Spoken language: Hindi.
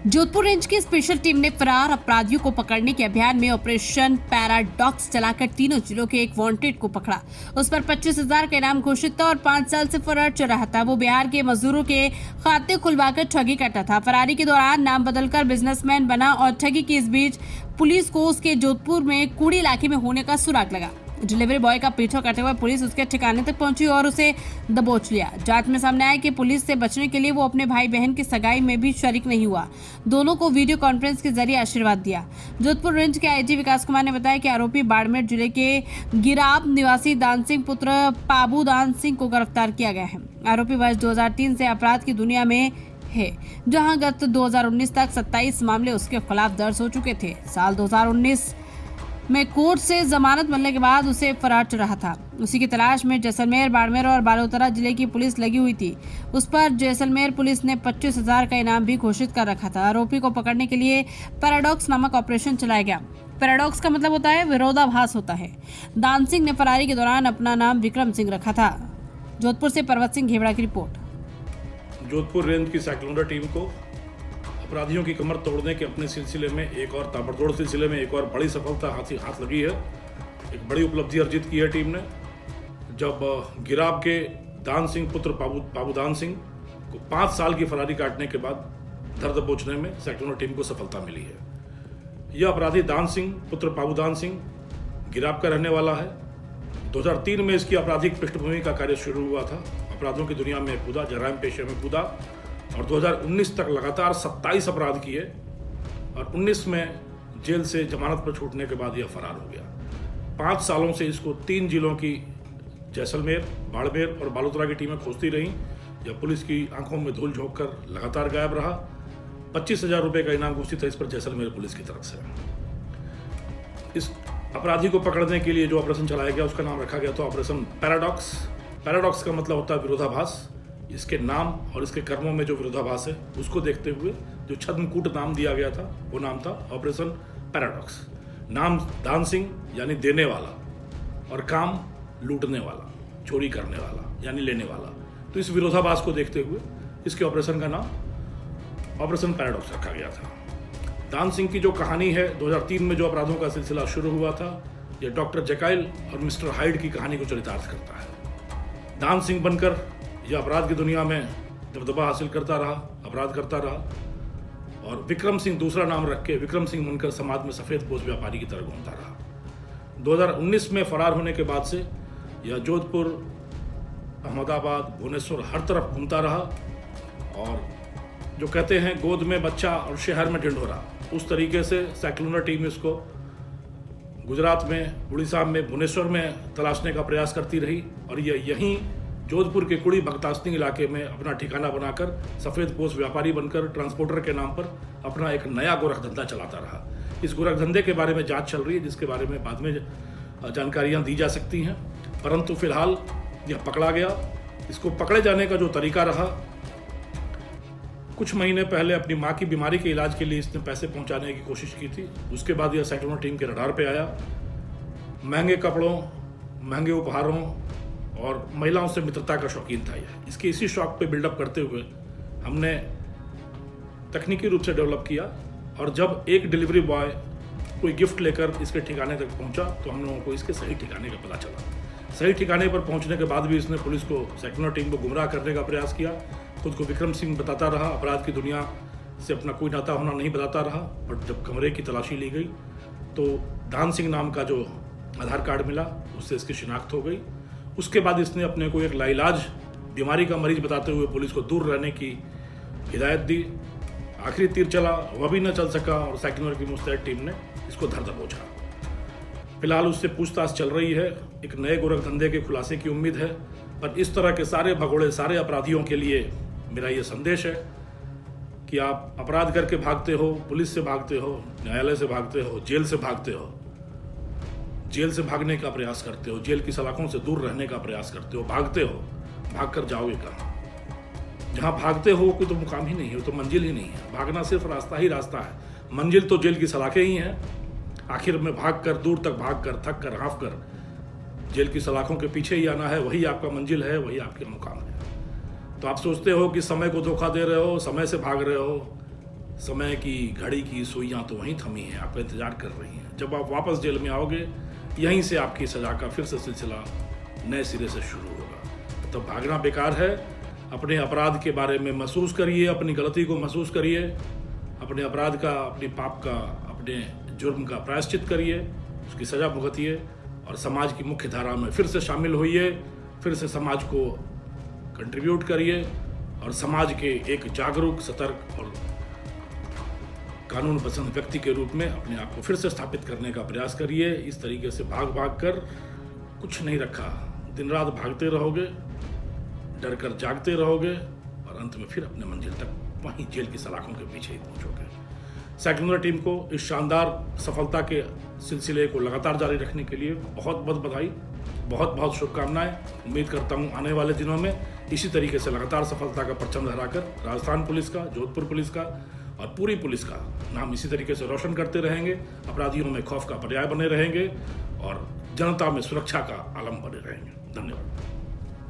जोधपुर रेंज की स्पेशल टीम ने फरार अपराधियों को पकड़ने के अभियान में ऑपरेशन पैराडॉक्स चलाकर तीनों जिलों के एक वांटेड को पकड़ा। उस पर 25,000 का इनाम घोषित था और 5 साल से फरार चल रहा था। वो बिहार के मजदूरों के खाते खुलवाकर ठगी करता था। फरारी के दौरान नाम बदलकर बिजनेसमैन बना और ठगी के इस बीच पुलिस को उसके जोधपुर में कुड़ी इलाके में होने का सुराग लगा। डिलीवरी बॉय का पीछा करते हुए पुलिस उसके ठिकाने तक पहुंची और उसे दबोच लिया। जांच में सामने आया कि पुलिस से बचने के लिए वो अपने भाई बहन की सगाई में भी शरीक नहीं हुआ। दोनों को वीडियो कॉन्फ्रेंस के जरिए आशीर्वाद दिया। जोधपुर रेंज के आईजी विकास कुमार ने बताया कि आरोपी बाड़मेर जिले के गिराब निवासी दान सिंह पुत्र पाबू दान सिंह को गिरफ्तार किया गया है। आरोपी वर्ष 2003 से अपराध की दुनिया में है, जहां गत 2019 तक 27 मामले उसके खिलाफ दर्ज हो चुके थे। साल 2019 में कोर्ट से जमानत मिलने के बाद उसे फरार चल रहा था। उसी की तलाश में जैसलमेर, बाड़मेर और बालोतरा जिले की पुलिस लगी हुई थी। उस पर जैसलमेर पुलिस ने 25,000 का इनाम भी घोषित कर रखा था। आरोपी को पकड़ने के लिए पैराडॉक्स नामक ऑपरेशन चलाया गया। पैराडॉक्स का मतलब होता है विरोधाभास होता है। दान सिंह ने फरारी के दौरान अपना नाम विक्रम सिंह रखा था। जोधपुर से पर्वत सिंह घेवड़ा की रिपोर्ट। जोधपुर रेंज की साइक्लोंडर टीम को अपराधियों की कमर तोड़ने के अपने सिलसिले में एक और ताबड़तोड़ सिलसिले में एक और बड़ी सफलता हाथ लगी है। एक बड़ी उपलब्धि अर्जित की है टीम ने, जब गिराब के दान सिंह पुत्र पाबू दान सिंह को 5 साल की फरारी काटने के बाद धर दबोचने में साइक्लोंडर टीम को सफलता मिली है। यह अपराधी दान सिंह पुत्र पाबू दान सिंह गिराब का रहने वाला है। 2003 में इसकी आपराधिक पृष्ठभूमि का कार्य शुरू हुआ था। अपराधों की दुनिया में कूदा, जराइम पेशे में कूदा और 2019 तक लगातार 27 अपराध किए और 19 में जेल से जमानत पर छूटने के बाद यह फरार हो गया। 5 सालों से इसको 3 जिलों की जैसलमेर, बाड़मेर और बालोतरा की टीमें खोजती रहीं। जब पुलिस की आंखों में धूल झोंक कर लगातार गायब रहा। 25,000 रुपये का इनाम घोषित है इस पर जैसलमेर पुलिस की तरफ से। इस अपराधी को पकड़ने के लिए जो ऑपरेशन चलाया गया उसका नाम रखा गया था ऑपरेशन पैराडॉक्स। पैराडॉक्स का मतलब होता है विरोधाभास। इसके नाम और इसके कर्मों में जो विरोधाभास है उसको देखते हुए जो छद्मकूट नाम दिया गया था वो नाम था ऑपरेशन पैराडॉक्स। नाम दान सिंह यानी देने वाला और काम लूटने वाला, चोरी करने वाला यानी लेने वाला। तो इस विरोधाभास को देखते हुए इसके ऑपरेशन का नाम ऑपरेशन पैराडॉक्स रखा गया था। दान सिंह की जो कहानी है 2003 में जो अपराधों का सिलसिला शुरू हुआ था, यह डॉक्टर जेकाइल और मिस्टर हाइड की कहानी को चरितार्थ करता है। दान सिंह बनकर यह अपराध की दुनिया में दबदबा हासिल करता रहा, अपराध करता रहा और विक्रम सिंह दूसरा नाम रख के विक्रम सिंह बनकर समाज में सफ़ेद पोश व्यापारी की तरह घूमता रहा। 2019 में फरार होने के बाद से यह जोधपुर, अहमदाबाद, भुवनेश्वर हर तरफ घूमता रहा और जो कहते हैं गोद में बच्चा और शहर में ढिंढोरा, उस तरीके से साइक्लोंडर टीम इसको गुजरात में, उड़ीसा में, भुवनेश्वर में तलाशने का प्रयास करती रही और यह यहीं जोधपुर के कुड़ी भगतासनी इलाके में अपना ठिकाना बनाकर सफ़ेद पोश व्यापारी बनकर ट्रांसपोर्टर के नाम पर अपना एक नया गोरख धंधा चलाता रहा। इस गोरख धंधे के बारे में जांच चल रही है, जिसके बारे में बाद में जानकारियां दी जा सकती हैं, परंतु फिलहाल यह पकड़ा गया। इसको पकड़े जाने का जो तरीका रहा, कुछ महीने पहले अपनी माँ की बीमारी के इलाज के लिए इसने पैसे पहुँचाने की कोशिश की थी। उसके बाद यह साइक्लोंडर टीम के रडार पर आया। महंगे कपड़ों, महंगे उपहारों और महिलाओं से मित्रता का शौकीन था यह। इसके इसी शौक पे बिल्डअप करते हुए हमने तकनीकी रूप से डेवलप किया और जब एक डिलीवरी बॉय कोई गिफ्ट लेकर इसके ठिकाने तक पहुंचा तो हम लोगों को इसके सही ठिकाने का पता चला। सही ठिकाने पर पहुंचने के बाद भी इसने पुलिस को, साइक्लोंडर टीम को गुमराह करने का प्रयास किया। खुद को विक्रम सिंह बताता रहा, अपराध की दुनिया से अपना कोई नाता होना नहीं बताता रहा। और जब कमरे की तलाशी ली गई तो दान सिंह नाम का जो आधार कार्ड मिला उससे इसकी शिनाख्त हो गई। उसके बाद इसने अपने को एक लाइलाज बीमारी का मरीज बताते हुए पुलिस को दूर रहने की हिदायत दी। आखिरी तीर चला, वह भी न चल सका और साइक्लोंडर की मुस्तैद टीम ने इसको धर दबोचा। फिलहाल उससे पूछताछ चल रही है। एक नए गोरख धंधे के खुलासे की उम्मीद है। पर इस तरह के सारे भगोड़े, सारे अपराधियों के लिए मेरा ये संदेश है कि आप अपराध करके भागते हो, पुलिस से भागते हो, न्यायालय से भागते हो, जेल से भागते हो, जेल से भागने का प्रयास करते हो, जेल की सलाखों से दूर रहने का प्रयास करते हो, भागते हो, भाग कर जाओगे कहाँ? जहाँ भागते हो कोई तो मुकाम ही नहीं है, तो मंजिल ही नहीं है। भागना सिर्फ रास्ता ही रास्ता है, मंजिल तो जेल की सलाखें ही हैं। आखिर में भाग कर, दूर तक भाग कर, थक कर, हाँफ कर जेल की सलाखों के पीछे ही आना है। वही आपका मंजिल है, वही आपका मुकाम है। तो आप सोचते हो कि समय को धोखा दे रहे हो, समय से भाग रहे हो, समय की घड़ी की सुइयां तो वहीं थमी हैं, आपका इंतजार कर रही हैं। जब आप वापस जेल में आओगे, यहीं से आपकी सजा का फिर से सिलसिला नए सिरे से शुरू होगा। तो भागना बेकार है। अपने अपराध के बारे में महसूस करिए, अपनी गलती को महसूस करिए, अपने अपराध का, अपने पाप का, अपने जुर्म का प्रायश्चित करिए, उसकी सजा भुगतिए और समाज की मुख्य धारा में फिर से शामिल होइए, फिर से समाज को कंट्रीब्यूट करिए और समाज के एक जागरूक, सतर्क और कानून पसंद व्यक्ति के रूप में अपने आप को फिर से स्थापित करने का प्रयास करिए। इस तरीके से भाग भाग कर कुछ नहीं रखा, दिन रात भागते रहोगे, डर कर जागते रहोगे और अंत में फिर अपने मंजिल तक वहीं जेल की सलाखों के पीछे ही पहुंचोगे। साइक्लोन टीम को इस शानदार सफलता के सिलसिले को लगातार जारी रखने के लिए बहुत बहुत बधाई, बहुत बहुत शुभकामनाएं। उम्मीद करता हूं आने वाले दिनों में इसी तरीके से लगातार सफलता का परचम लहराकर राजस्थान पुलिस का, जोधपुर पुलिस का और पूरी पुलिस का नाम इसी तरीके से रोशन करते रहेंगे, अपराधियों में खौफ का पर्याय बने रहेंगे और जनता में सुरक्षा का आलम बने रहेंगे। धन्यवाद।